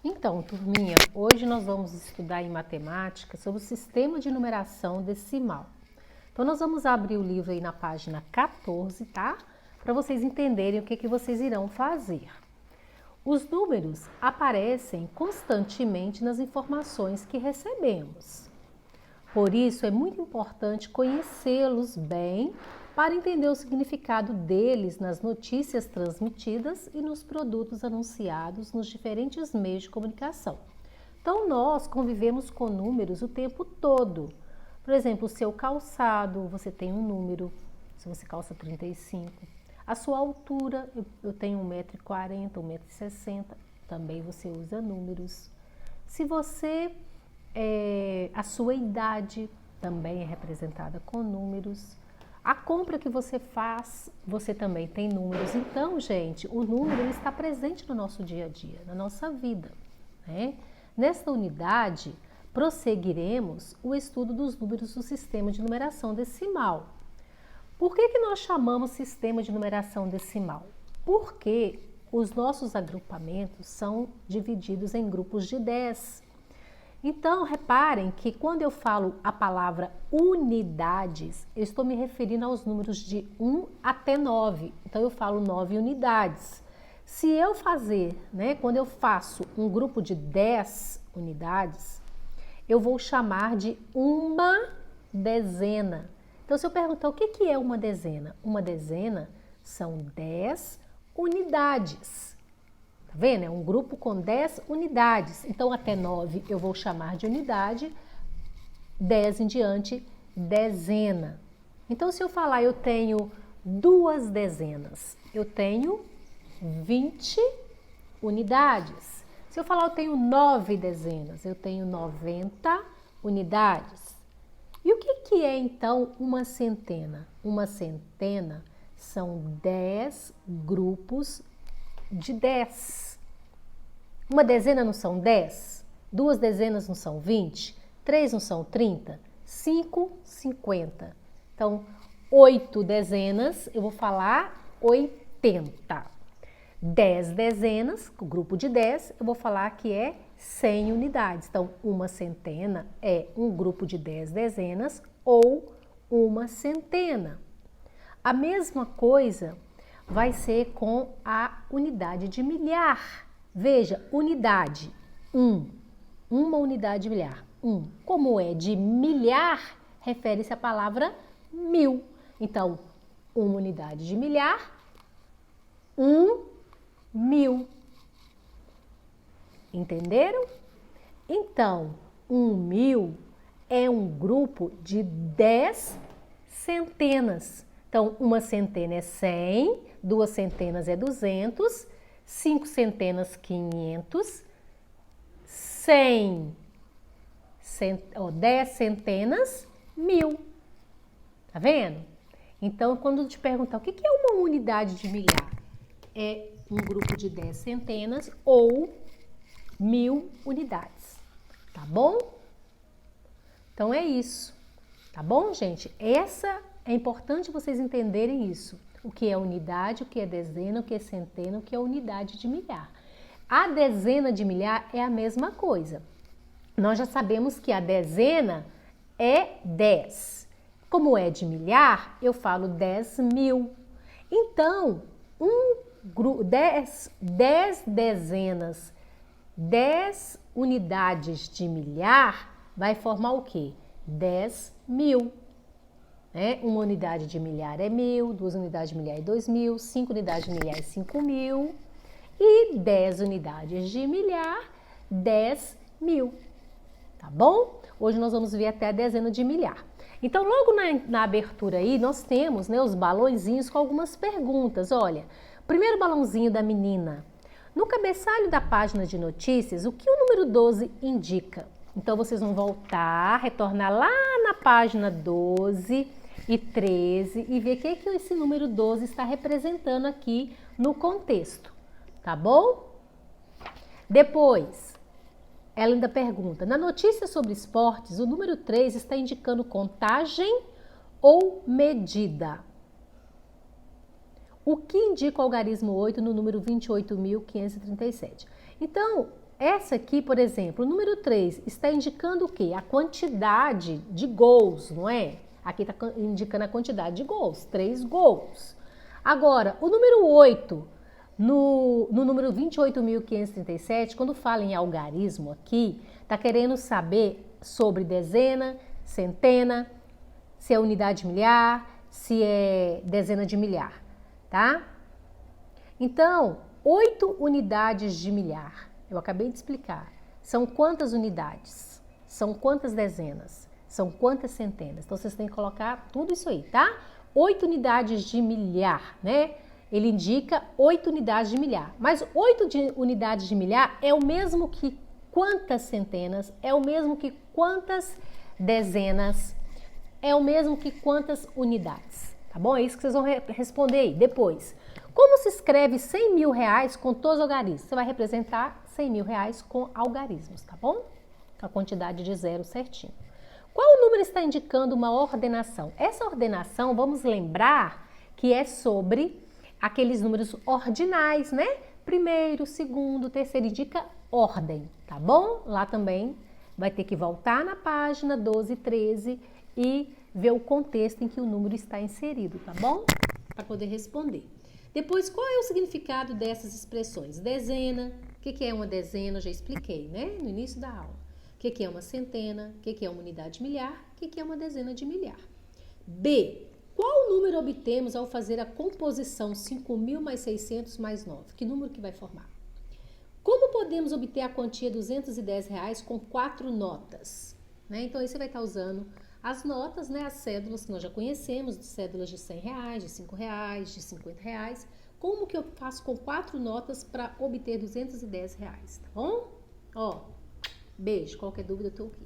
Então, turminha, hoje nós vamos estudar em matemática sobre o sistema de numeração decimal. Então, nós vamos abrir o livro aí na página 14, tá? Para vocês entenderem o que vocês irão fazer. Os números aparecem constantemente nas informações que recebemos. Por isso, é muito importante conhecê-los bem para entender o significado deles nas notícias transmitidas e nos produtos anunciados nos diferentes meios de comunicação. Então, nós convivemos com números o tempo todo. Por exemplo, o seu calçado, você tem um número, se você calça 35. A sua altura, eu tenho 1,40 m, 1,60 m, também você usa números. Se você, a sua idade também é representada com números. A compra que você faz, você também tem números. Então, gente, o número ele está presente no nosso dia a dia, na nossa vida, né? Nesta unidade, prosseguiremos o estudo dos números do sistema de numeração decimal. Por que nós chamamos sistema de numeração decimal? Porque os nossos agrupamentos são divididos em grupos de 10. Então, reparem que quando eu falo a palavra unidades, eu estou me referindo aos números de 1 até 9. Então, eu falo 9 unidades. Se eu fazer, quando eu faço um grupo de 10 unidades, eu vou chamar de uma dezena. Então, se eu perguntar o que é uma dezena? Uma dezena são 10 unidades. Tá vendo? É um grupo com 10 unidades. Então, até 9 eu vou chamar de unidade, 10 em diante, dezena. Então, se eu falar eu tenho 2 dezenas, eu tenho 20 unidades. Se eu falar eu tenho 9 dezenas, eu tenho 90 unidades. E o que é, então, uma centena? Uma centena são 10 grupos de 10. Uma dezena não são 10? 2 dezenas não são 20? 3 não são 30? 5, 50. Então, 8 dezenas, eu vou falar 80. 10 dezenas, o grupo de 10, eu vou falar que é 100 unidades. Então, uma centena é um grupo de 10 dezenas ou uma centena. A mesma coisa vai ser com a unidade de milhar. Veja, unidade, 1. Uma unidade de milhar, 1. Como é de milhar, refere-se à palavra mil. Então, uma unidade de milhar, 1.000. Entenderam? Então, 1.000 é um grupo de 10 centenas. Então, uma centena é 100, 2 centenas é 200, 5 centenas 500, 10 centenas 1.000. Tá vendo? Então, quando eu te perguntar o que é uma unidade de milhar, é um grupo de 10 centenas ou 1.000 unidades. Tá bom? Então, é isso. Tá bom, gente? É importante vocês entenderem isso. O que é unidade, o que é dezena, o que é centena, o que é unidade de milhar. A dezena de milhar é a mesma coisa. Nós já sabemos que a dezena é 10. Como é de milhar, eu falo 10.000. Então, 10 dezenas, 10 unidades de milhar vai formar o quê? 10.000. Uma unidade de milhar é 1.000, 2 unidades de milhar é 2.000, 5 unidades de milhar é 5.000 e 10 unidades de milhar, 10.000. Tá bom? Hoje nós vamos ver até a dezena de milhar. Então, logo na abertura aí, nós temos os balõezinhos com algumas perguntas. Olha, primeiro balãozinho da menina. No cabeçalho da página de notícias, o que o número 12 indica? Então, vocês vão voltar, retornar lá na página 12 e 13 e ver o que esse número 12 está representando aqui no contexto, tá bom? Depois, ela ainda pergunta, na notícia sobre esportes, o número 3 está indicando contagem ou medida? O que indica o algarismo 8 no número 28.537? Então, essa aqui, por exemplo, o número 3 está indicando o quê? A quantidade de gols, não é? Aqui está indicando a quantidade de gols, 3 gols. Agora, o número 8, no número 28.537, quando fala em algarismo aqui, está querendo saber sobre dezena, centena, se é unidade milhar, se é dezena de milhar, tá? Então, 8 unidades de milhar, eu acabei de explicar. São quantas unidades? São quantas dezenas? São quantas centenas? Então, vocês têm que colocar tudo isso aí, tá? 8 unidades de milhar, né? Ele indica 8 unidades de milhar. Mas 8 unidades de milhar é o mesmo que quantas centenas? É o mesmo que quantas dezenas? É o mesmo que quantas unidades? Tá bom? É isso que vocês vão responder aí depois. Como se escreve 100 mil reais com todos os algarismos? Você vai representar 100 mil reais com algarismos, tá bom? A quantidade de zero certinho. Qual número está indicando uma ordenação? Essa ordenação, vamos lembrar que é sobre aqueles números ordinais, né? Primeiro, segundo, terceiro, indica ordem, tá bom? Lá também vai ter que voltar na página 12 e 13 e ver o contexto em que o número está inserido, tá bom? Para poder responder. Depois, qual é o significado dessas expressões? Dezena, o que é uma dezena? Eu já expliquei, né? No início da aula. O que é uma centena? O que é uma unidade milhar? O que é uma dezena de milhar? B. Qual número obtemos ao fazer a composição 5.000 mais 600 mais 9? Que número que vai formar? Como podemos obter a quantia R$210 com 4 notas? Né? Então, aí você vai estar usando as notas, né? As cédulas que nós já conhecemos, cédulas de R$100, de R$5, de R$50. Como que eu faço com 4 notas para obter R$210, tá bom? Ó, beijo, qualquer dúvida eu tô aqui.